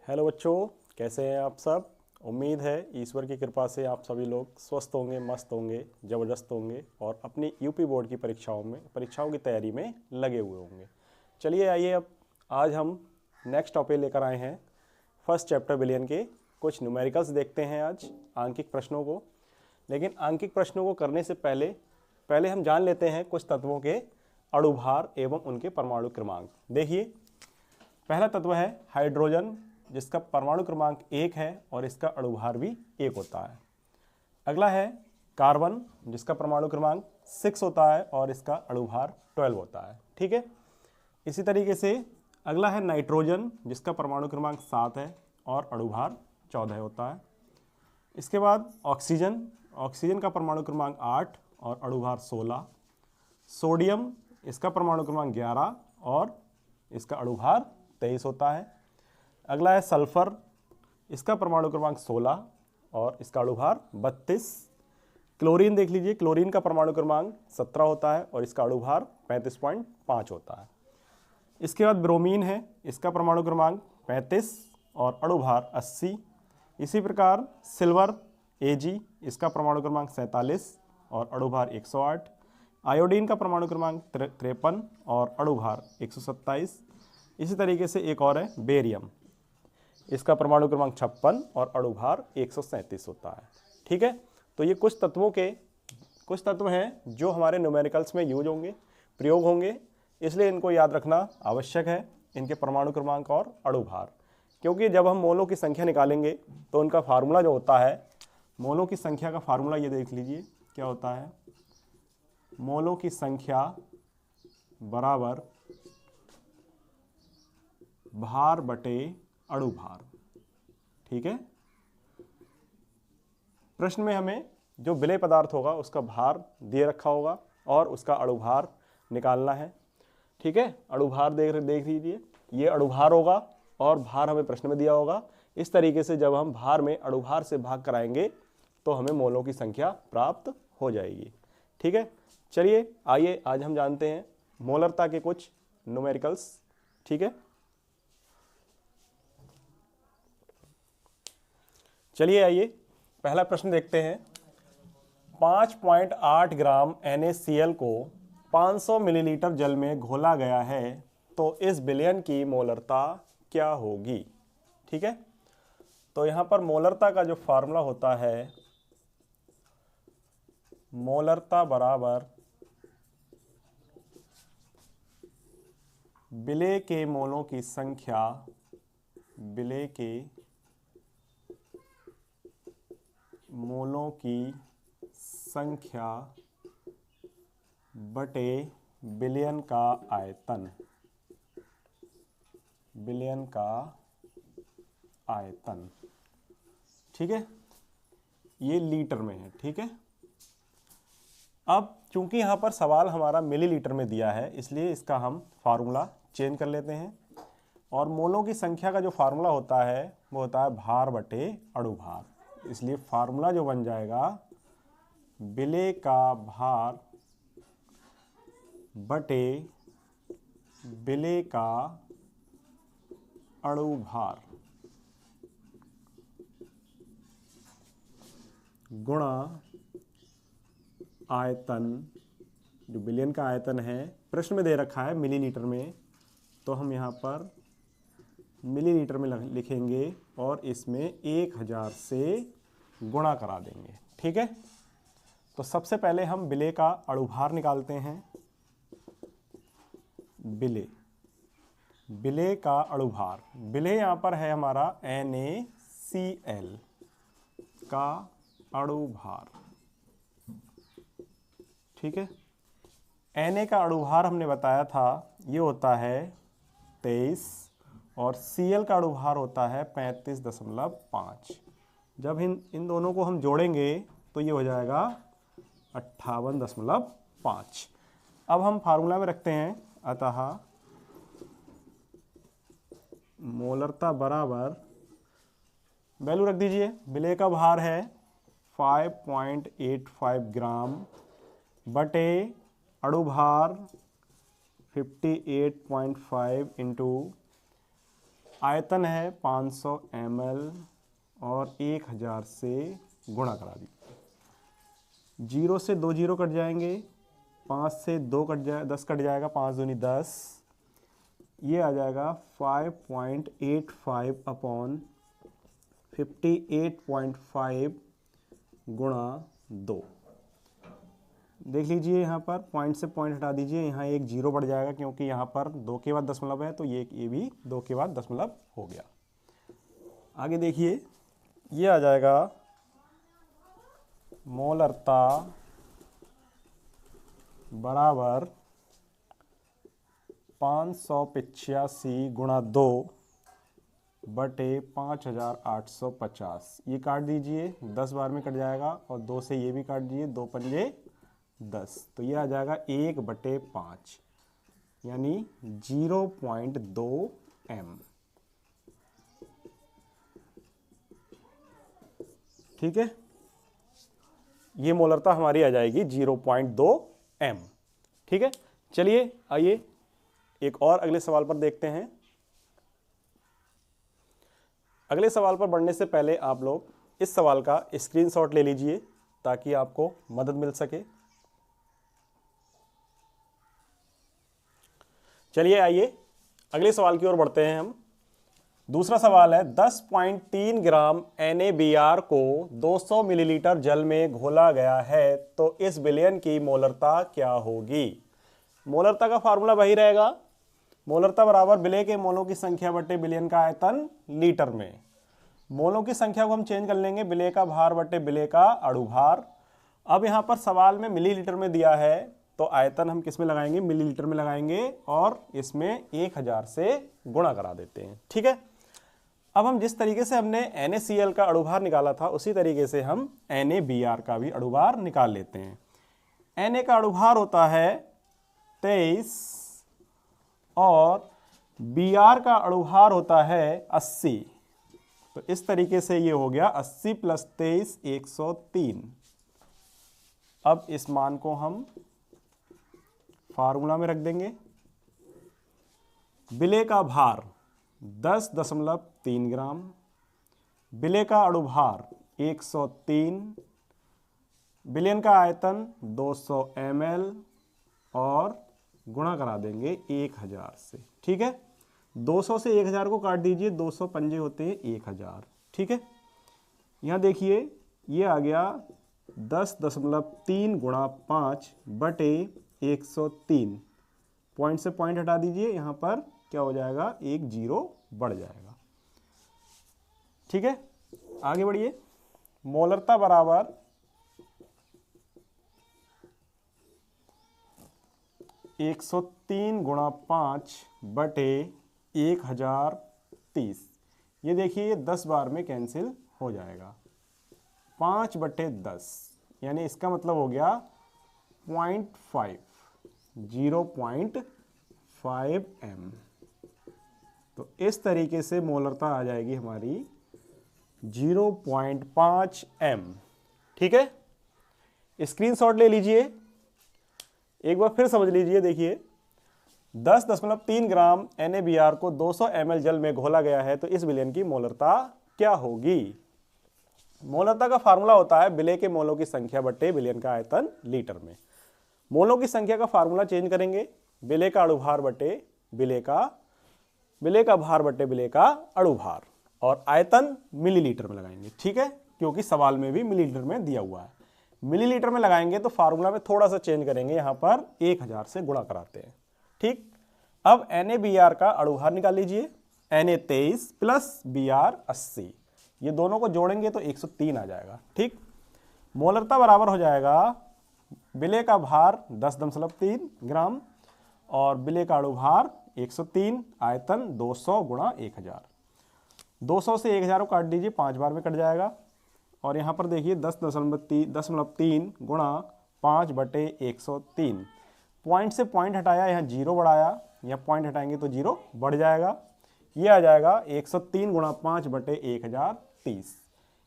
Hello बच्चों, कैसे हैं आप सब। उम्मीद है ईश्वर की कृपा से आप सभी लोग स्वस्थ होंगे, मस्त होंगे, ज़बरदस्त होंगे और अपनी यूपी बोर्ड की परीक्षाओं की तैयारी में लगे हुए होंगे। चलिए आइए, अब आज हम नेक्स्ट टॉपिक लेकर आए हैं। फर्स्ट चैप्टर बिलियन के कुछ न्यूमेरिकल्स देखते हैं आज, आंकिक प्रश्नों को। लेकिन आंकिक प्रश्नों को करने से पहले पहले हम जान लेते हैं कुछ तत्वों के अणुभार एवं उनके परमाणु क्रमांक। देखिए, पहला तत्व है हाइड्रोजन, जिसका परमाणु क्रमांक 1 है और इसका अणुभार भी 1 होता है। अगला है कार्बन, जिसका परमाणु क्रमांक 6 होता है और इसका अणुभार 12 होता है। ठीक है। इसी तरीके से अगला है नाइट्रोजन, जिसका परमाणु क्रमांक 7 है और अणुभार 14 होता है। इसके बाद ऑक्सीजन का परमाणु क्रमांक 8 और अणुभार 16। सोडियम, इसका परमाणु क्रमांक 11 और इसका अणुभार 23 होता है। अगला है सल्फर, इसका परमाणु क्रमांक 16 और इसका अणुभार 32। क्लोरीन देख लीजिए, क्लोरीन का परमाणु क्रमांक 17 होता है और इसका अणुभार 35.5 होता है। इसके बाद ब्रोमीन है, इसका परमाणु क्रमांक 35 और अणुभार 80। इसी प्रकार सिल्वर Ag, इसका परमाणु क्रमांक 47 और अणुभार 108। आयोडीन का परमाणु क्रमांक 53 और अणुभार 127। इसी तरीके से एक और है बेरियम, इसका परमाणु क्रमांक 56 और अणुभार 137 होता है। ठीक है। तो ये कुछ तत्व हैं जो हमारे न्यूमेरिकल्स में यूज होंगे, प्रयोग होंगे, इसलिए इनको याद रखना आवश्यक है, इनके परमाणु क्रमांक और अणुभार। क्योंकि जब हम मोलों की संख्या निकालेंगे तो उनका फार्मूला जो होता है, मोलों की संख्या का फार्मूला ये देख लीजिए क्या होता है। मोलों की संख्या बराबर भार बटे अणुभार। ठीक है। प्रश्न में हमें जो विलेय पदार्थ होगा उसका भार दिए रखा होगा और उसका अणुभार निकालना है। ठीक है। अणुभार देख लीजिए, ये अणुभार होगा और भार हमें प्रश्न में दिया होगा। इस तरीके से जब हम भार में अणुभार से भाग कराएंगे तो हमें मोलों की संख्या प्राप्त हो जाएगी। ठीक है। चलिए आइए, आज हम जानते हैं मोलरता के कुछ न्यूमेरिकल्स। ठीक है। चलिए आइए, पहला प्रश्न देखते हैं। 5.8 ग्राम NaCl को 500 मिलीलीटर जल में घोला गया है, तो इस विलयन की मोलरता क्या होगी। ठीक है। तो यहां पर मोलरता का जो फार्मूला होता है, मोलरता बराबर विलेय के मोलों की संख्या, विलेय के मोलों की संख्या बटे विलयन का आयतन, विलयन का आयतन। ठीक है। ये लीटर में है। ठीक है। अब चूंकि यहां पर सवाल हमारा मिलीलीटर में दिया है, इसलिए इसका हम फार्मूला चेंज कर लेते हैं। और मोलों की संख्या का जो फार्मूला होता है वो होता है भार बटे अणुभार। इसलिए फार्मूला जो बन जाएगा, विलेय का भार बटे विलेय का अणुभार गुणा आयतन। जो विलयन का आयतन है प्रश्न में दे रखा है मिलीलीटर में, तो हम यहाँ पर मिलीलीटर में लिखेंगे और इसमें 1000 से गुणा करा देंगे। ठीक है। तो सबसे पहले हम विलेय का अणुभार निकालते हैं। विलेय का अणुभार, विलेय यहां पर है हमारा NaCl का अणुभार। ठीक है। Na का अणुभार हमने बताया था ये होता है 23 और Cl का अणुभार होता है 35.5। जब इन दोनों को हम जोड़ेंगे तो ये हो जाएगा 58.5। अब हम फार्मूला में रखते हैं, अतः मोलरता बराबर, वैल्यू रख दीजिए। विलेय का भार है 5.85 ग्राम बटे अणुभार 58.5 इंटू आयतन है 500 ml और 1000 से गुणा करा दी। 0 से 2 जीरो कट जाएंगे, 5 से 2 कट जाए 10 कट जाएगा, 5 दूनी 10, ये आ जाएगा 5.85 अपॉन 58.5 गुणा 2। देख लीजिए यहाँ पर पॉइंट से पॉइंट हटा दीजिए, यहाँ एक जीरो बढ़ जाएगा क्योंकि यहाँ पर 2 के बाद दशमलव है, तो ये भी 2 के बाद दशमलव हो गया। आगे देखिए, ये आ जाएगा मोलरता बराबर 585 गुणा 2 बटे 5850। ये काट दीजिए, 10 बार में कट जाएगा और 2 से ये भी काट दीजिए, 2 पंजे 10, तो ये आ जाएगा 1/5 यानी 0.2 m। ठीक है, ये मोलरता हमारी आ जाएगी 0.2 m। ठीक है, चलिए आइए एक और अगले सवाल पर देखते हैं। अगले सवाल पर बढ़ने से पहले आप लोग इस सवाल का स्क्रीनशॉट ले लीजिए ताकि आपको मदद मिल सके। चलिए आइए अगले सवाल की ओर बढ़ते हैं हम। दूसरा सवाल है, 10.3 ग्राम NaBr को 200 मिलीलीटर जल में घोला गया है, तो इस विलयन की मोलरता क्या होगी। मोलरता का फार्मूला वही रहेगा, मोलरता बराबर विलय के मोलों की संख्या बटे विलयन का आयतन लीटर में। मोलों की संख्या को हम चेंज कर लेंगे, विलय का भार बटे विलय का अणुभार। अब यहाँ पर सवाल में मिलीलीटर में दिया है, तो आयतन हम किस में लगाएंगे, मिलीलीटर में लगाएंगे और इसमें 1000 से गुणा करा देते हैं। ठीक है, अब हम जिस तरीके से हमने NaCl का अणुभार निकाला था उसी तरीके से हम NaBr का भी अणुभार निकाल लेते हैं। Na का अणुभार होता है 23 और Br का अणुभार होता है 80, तो इस तरीके से ये हो गया 80 + 23 103। अब इस मान को हम फार्मूला में रख देंगे। विलय का भार 10.3 ग्राम, विलय का अणुभार 103, विलयन का आयतन 200 ml और गुणा करा देंगे 1000 से। ठीक है, 200 से 1000 को काट दीजिए, 200 पंजे होते हैं 1000। ठीक है, यहाँ देखिए ये आ गया 10.3 गुणा 5 बटे 103। पॉइंट से पॉइंट हटा दीजिए, यहाँ पर क्या हो जाएगा, एक जीरो बढ़ जाएगा। ठीक है, आगे बढ़िए। मोलरता बराबर 103 गुणा 5 बटे 1030। ये देखिए 10 बार में कैंसिल हो जाएगा, 5 बटे 10 यानी इसका मतलब हो गया 0.5 m। तो इस तरीके से मोलरता आ जाएगी हमारी 0.5 m। ठीक है, स्क्रीनशॉट ले लीजिए, एक बार फिर समझ लीजिए। देखिए 10.3 ग्राम NaBr को 200 ml जल में घोला गया है, तो इस विलयन की मोलरता क्या होगी। मोलरता का फार्मूला होता है विलय के मोलों की संख्या बटे विलयन का आयतन लीटर में। मोलों की संख्या का फार्मूला चेंज करेंगे, विलय का अणुभार बटे विलय का भार बटे विलय का अणुभार, और आयतन मिलीलीटर में लगाएंगे। ठीक है, क्योंकि सवाल में भी मिलीलीटर में दिया हुआ है। मिलीलीटर में लगाएंगे तो फार्मूला में थोड़ा सा चेंज करेंगे, यहाँ पर 1000 से गुणा कराते हैं। ठीक, अब NaBr का अणुभार निकाल लीजिए, Na23 प्लस Br 80, ये दोनों को जोड़ेंगे तो 103 आ जाएगा। ठीक, मोलरता बराबर हो जाएगा विलय का भार 10.3 ग्राम और विलय का अणुभार 103, आयतन 200 गुणा 1000। 200 से 1000 को काट दीजिए, 5 बार में कट जाएगा, और यहाँ पर देखिए 10.3 गुणा 5 बटे 103। पॉइंट से पॉइंट हटाया, यहाँ जीरो बढ़ाया, यहाँ पॉइंट हटाएंगे तो जीरो बढ़ जाएगा। ये आ जाएगा 103 गुणा 5 बटे 1030।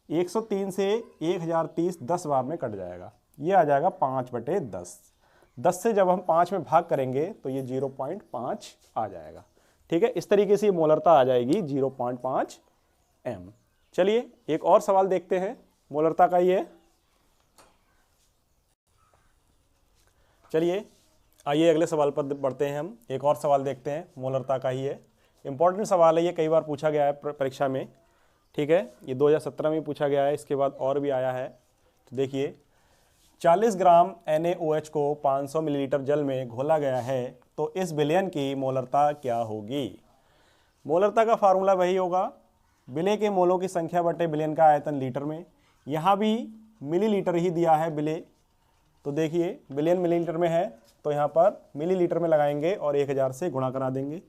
103 से 1030 10 बार में कट जाएगा, ये आ जाएगा 5 बटे 10। 10 से जब हम 5 में भाग करेंगे तो ये 0.5 आ जाएगा। ठीक है, इस तरीके से ये मोलरता आ जाएगी 0.5 m। चलिए एक और सवाल देखते हैं, मोलरता का ही है। चलिए आइए अगले सवाल पर बढ़ते हैं। हम एक और सवाल देखते हैं, मोलरता का ही है। इंपॉर्टेंट सवाल है ये, कई बार पूछा गया है परीक्षा में। ठीक है, ये 2017 में पूछा गया है, इसके बाद और भी आया है। तो देखिए 40 ग्राम NaOH को 500 मिलीलीटर जल में घोला गया है, तो इस विलयन की मोलरता क्या होगी। मोलरता का फार्मूला वही होगा, विलय के मोलों की संख्या बटे विलयन का आयतन लीटर में। यहाँ भी मिलीलीटर ही दिया है विलय, तो देखिए विलयन मिलीलीटर में है तो यहाँ पर मिलीलीटर में लगाएंगे और 1000 से गुणा करा देंगे।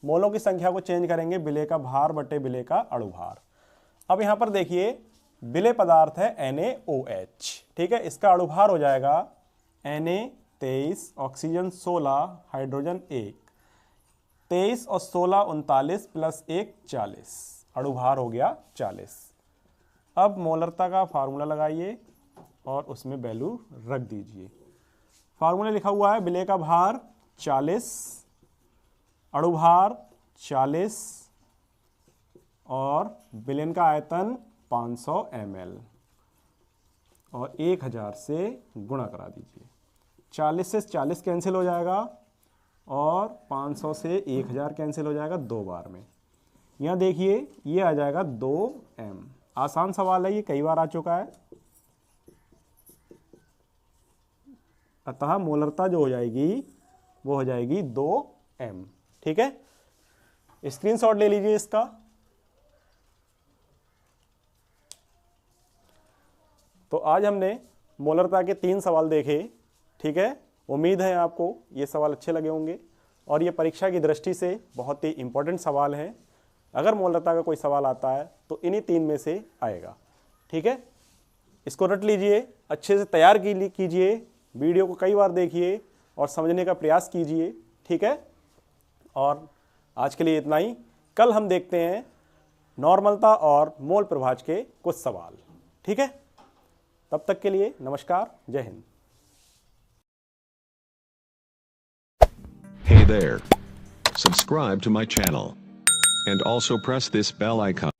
मोलों की संख्या को चेंज करेंगे, विलय का भार बटे विलय का अणुभार। अब यहाँ पर देखिए विलय पदार्थ है NaOH, ठीक है, इसका अणुभार हो जाएगा Na 23, ऑक्सीजन 16, हाइड्रोजन 1, 23 और 16 39 प्लस 1 40, अणुभार हो गया 40। अब मोलरता का फार्मूला लगाइए और उसमें वैल्यू रख दीजिए। फार्मूला लिखा हुआ है विलय का भार 40, अणुभार 40 और विलयन का आयतन 500 ml और 1000 से गुणा करा दीजिए। 40 से 40 कैंसिल हो जाएगा और 500 से 1000 कैंसिल हो जाएगा 2 बार में। यहाँ देखिए ये आ जाएगा 2m। आसान सवाल है ये, कई बार आ चुका है। अतः मोलरता जो हो जाएगी वो हो जाएगी 2m। ठीक है, स्क्रीनशॉट ले लीजिए इसका। तो आज हमने मोलरता के 3 सवाल देखे। ठीक है, उम्मीद है आपको ये सवाल अच्छे लगे होंगे और ये परीक्षा की दृष्टि से बहुत ही इंपॉर्टेंट सवाल हैं। अगर मोलरता का कोई सवाल आता है तो इन्हीं 3 में से आएगा। ठीक है, इसको रट लीजिए, अच्छे से तैयार कीजिए, वीडियो को कई बार देखिए और समझने का प्रयास कीजिए। ठीक है, और आज के लिए इतना ही। कल हम देखते हैं नॉर्मलता और मोल प्रभाज के कुछ सवाल। ठीक है, तब तक के लिए नमस्कार, जय Hind. Hey there. Subscribe to my channel. And also press this bell icon.